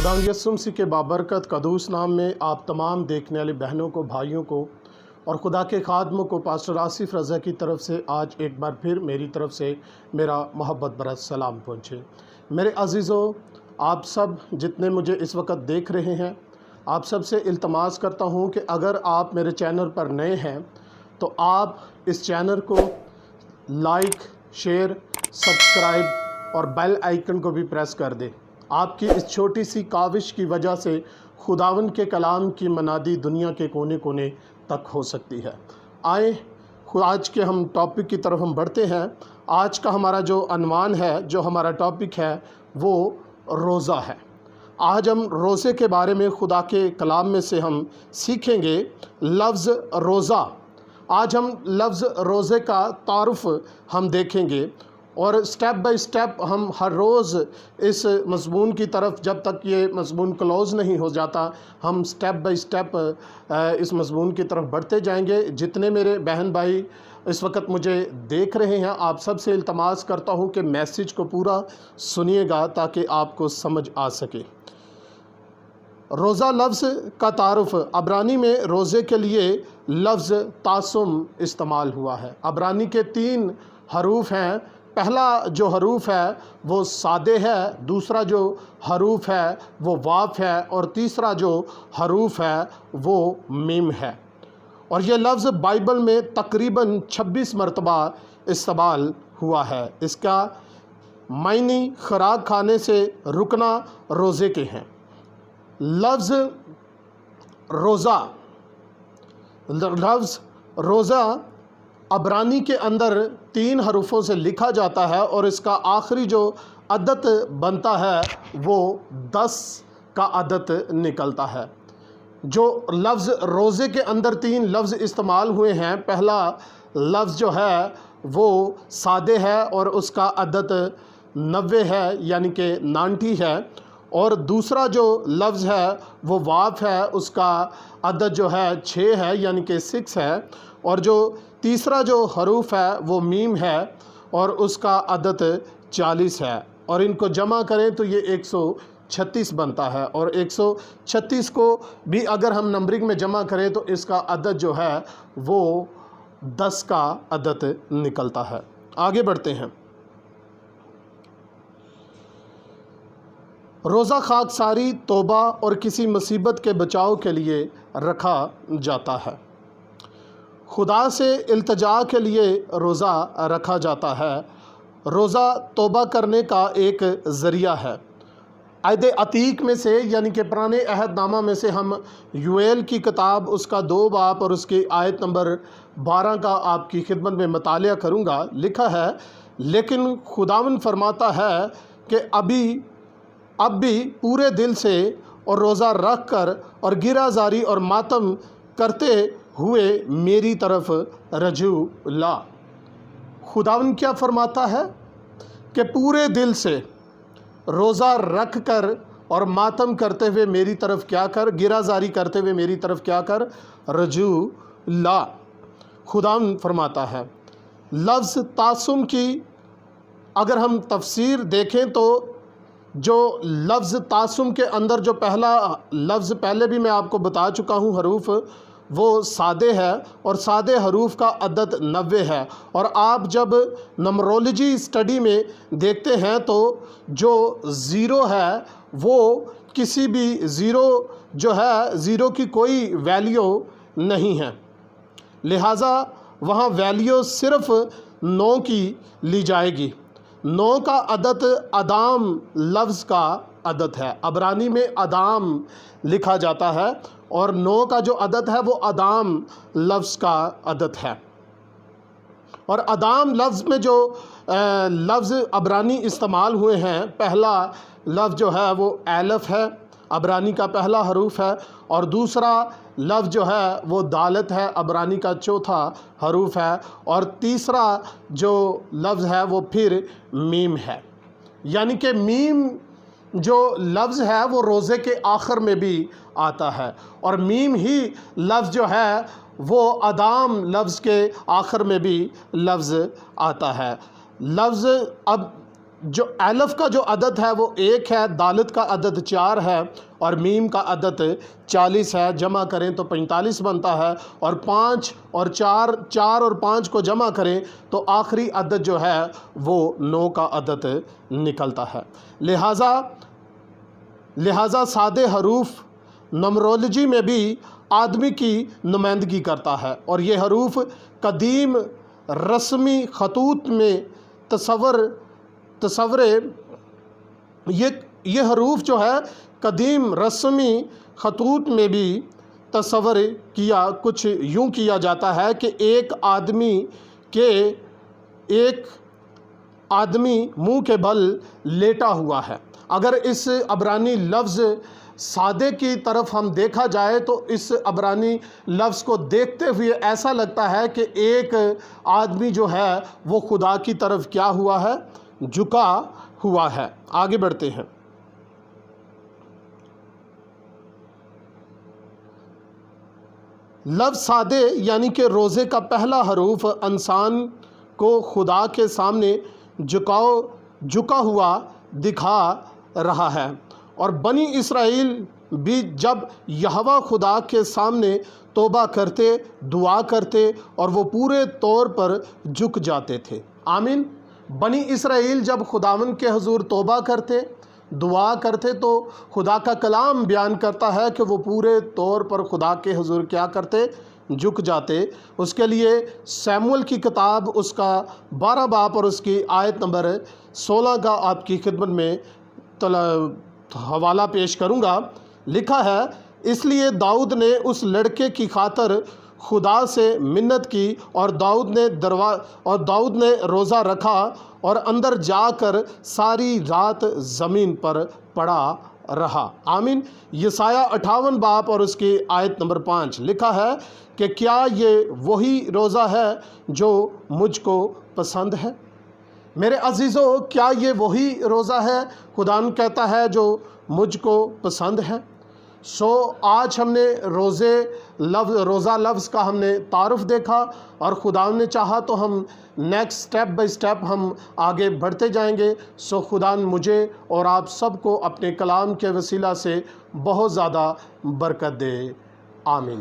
खुदावंद यसुम मसीह के बाबरकत कदूस नाम में आप तमाम देखने वाली बहनों को, भाइयों को और खुदा के खादमों को पास्टर आसिफ रज़ा की तरफ से आज एक बार फिर मेरी तरफ से मेरा मोहब्बत भरा सलाम पहुँचे। मेरे अज़ीज़ों, आप सब जितने मुझे इस वक्त देख रहे हैं, आप सब से इल्तमास करता हूँ कि अगर आप मेरे चैनल पर नए हैं तो आप इस चैनल को लाइक, शेयर, सब्सक्राइब और बेल आइकन को भी प्रेस कर दें। आपकी इस छोटी सी काविश की वजह से खुदावंद के कलाम की मनादी दुनिया के कोने कोने तक हो सकती है। आए आज के हम टॉपिक की तरफ हम बढ़ते हैं। आज का हमारा जो अनवान है, जो हमारा टॉपिक है, वो रोज़ा है। आज हम रोज़े के बारे में खुदा के कलाम में से हम सीखेंगे लफ्ज़ रोज़ा। आज हम लफ्ज़ रोज़े का तारुफ़ हम देखेंगे और स्टेप बाय स्टेप हम हर रोज़ इस मज़मून की तरफ, जब तक ये मज़मून क्लोज़ नहीं हो जाता, हम स्टेप बाय स्टेप इस मज़मून की तरफ बढ़ते जाएंगे। जितने मेरे बहन भाई इस वक्त मुझे देख रहे हैं, आप सब से इल्तमास करता हूँ कि मैसेज को पूरा सुनिएगा ताकि आपको समझ आ सके। रोज़ा लफ्ज़ का तारुफ़, अब्रानी में रोज़े के लिए लफ्ज़ तासुम इस्तेमाल हुआ है। अब्रानी के 3 हरूफ हैं। पहला जो हरूफ है वो सादे है, दूसरा जो हरूफ है वो वाफ है और तीसरा जो हरूफ है वो मीम है। और ये लफ्ज़ बाइबल में तकरीबन 26 मरतबा इस्तेमाल हुआ है। इसका मायने खुराक खाने से रुकना रोज़े के हैं। लफ्ज़ रोज़ा अब्रानी के अंदर 3 हरूफों से लिखा जाता है और इसका आखिरी जो अदद बनता है वो 10 का अदद निकलता है। जो लफ्ज़ रोज़े के अंदर 3 लफ्ज़ इस्तेमाल हुए हैं, पहला लफ्ज़ जो है वो सादे है और उसका अदद 90 है, यानी कि 90 है। और दूसरा जो लफ्ज़ है वो वाफ है, उसका अदद जो है 6 है, यानी कि 6 है। और जो तीसरा जो हरूफ है वो मीम है और उसका अदद 40 है। और इनको जमा करें तो ये 136 बनता है। और 136 को भी अगर हम नंबरिंग में जमा करें तो इसका अदद जो है वो 10 का अदद निकलता है। आगे बढ़ते हैं। रोज़ा खाकसारी, तौबा और किसी मुसीबत के बचाव के लिए रखा जाता है। खुदा से इल्तिजा के लिए रोज़ा रखा जाता है। रोज़ा तौबा करने का एक ज़रिया है। अहद अतीक में से, यानी कि पुराने अहदनामा में से, हम यूएल की किताब उसका 2 बाब और उसकी आयत नंबर 12 का आपकी खिदमत में मतालिया करूँगा। लिखा है, लेकिन खुदावंद फरमाता है कि अब भी पूरे दिल से और रोज़ा रख कर और गिराजारी और मातम करते हुए मेरी तरफ रजू ला। खुदावंद क्या फरमाता है कि पूरे दिल से रोज़ा रख कर और मातम करते हुए मेरी तरफ क्या कर, गिराजारी करते हुए मेरी तरफ क्या कर, रजू ला। खुदावंद फरमाता है। लफ्ज़ तासुम की अगर हम तफसीर देखें तो जो लफ्ज़ तासुम के अंदर जो पहला लफ्ज़, पहले भी मैं आपको बता चुका हूँ, हरूफ वो सादे है और सादे हरूफ का अदद 90 है। और आप जब नंबरोलॉजी स्टडी में देखते हैं तो जो ज़ीरो है वो किसी भी ज़ीरो की कोई वैल्यू नहीं है, लिहाजा वहाँ वैल्यू सिर्फ़ 9 की ली जाएगी। 9 का अदद अदाम लफ्ज़ का अदद है। अब्रानी में अदाम लिखा जाता है और 9 का जो अदद है वो अदाम लफ्ज़ का अदद है। और अदाम लफ्ज़ में जो लफ्ज़ अब्रानी इस्तेमाल हुए हैं, पहला लफ्ज़ जो है वो एलफ है, अब्रानी का पहला हरूफ है। और दूसरा लफ्ज़ जो है वो दालत है, अब्रानी का चौथा हरूफ है। और तीसरा जो लफ्ज़ है वो फिर मीम है, यानी कि मीम जो लफ्ज़ है वो रोज़े के आखिर में भी आता है। और मीम ही लफ्ज़ जो है वो अदाम लफ्ज़ के आखिर में भी लफ्ज़ आता है। लफ्ज़ अब جو الف کا جو عدد ہے وہ 1 ہے، دالت کا عدد 4 ہے اور میم کا عدد 40 ہے، جمع کریں تو 45 بنتا ہے، اور 5 اور 4 اور 5 کو جمع کریں تو آخری عدد جو ہے وہ 9 کا عدد نکلتا ہے۔ لہٰذا سادے حروف نمرولوجی میں بھی آدمی کی نمائندگی کرتا ہے، اور یہ حروف قدیم رسمی خطوط میں یہ حروف جو ہے قدیم رسمی خطوط میں بھی تصور کچھ یوں کیا جاتا ہے کہ ایک آدمی منہ کے بل لیٹا ہوا ہے۔ اگر اس عبرانی لفظ سادے کی طرف ہم دیکھا جائے تو اس عبرانی لفظ کو دیکھتے ہوئے ایسا لگتا ہے کہ ایک آدمی جو ہے وہ خدا کی طرف کیا ہوا ہے؟ جھکا ہوا ہے۔ آگے بڑھتے ہیں۔ لفظ سادے یعنی کہ روزے کا پہلا حروف انسان کو خدا کے سامنے جھکا ہوا دکھا رہا ہے، اور بنی اسرائیل بھی جب یہوہ خدا کے سامنے توبہ کرتے، دعا کرتے اور وہ پورے طور پر جھک جاتے تھے۔ آمین۔ بنی اسرائیل جب خداوند کے حضور توبہ کرتے، دعا کرتے تو خدا کا کلام بیان کرتا ہے کہ وہ پورے طور پر خدا کے حضور کیا کرتے؟ جھک جاتے۔ اس کے لیے سیموئیل کی کتاب اس کا 12 باب اور اس کی آیت نمبر 16 کا آپ کی خدمت میں حوالہ پیش کروں گا۔ لکھا ہے، اس لیے داؤد نے اس لڑکے کی خاطر خدا سے منت کی، اور داؤد نے روزہ رکھا اور اندر جا کر ساری رات زمین پر پڑا رہا۔ آمین۔ یسایہ 58 باب اور اس کی آیت نمبر 5 لکھا ہے کہ کیا یہ وہی روزہ ہے جو مجھ کو پسند ہے؟ میرے عزیزو، کیا یہ وہی روزہ ہے خداوند کہتا ہے جو مجھ کو پسند ہے؟ آج ہم نے روزہ لفظ کا ہم نے تعارف دیکھا، اور خداوند نے چاہا تو ہم نیکسٹ سٹیپ بائی سٹیپ ہم آگے بڑھتے جائیں گے۔ خداوند مجھے اور آپ سب کو اپنے کلام کے وسیلہ سے بہت زیادہ برکت دے۔ آمین۔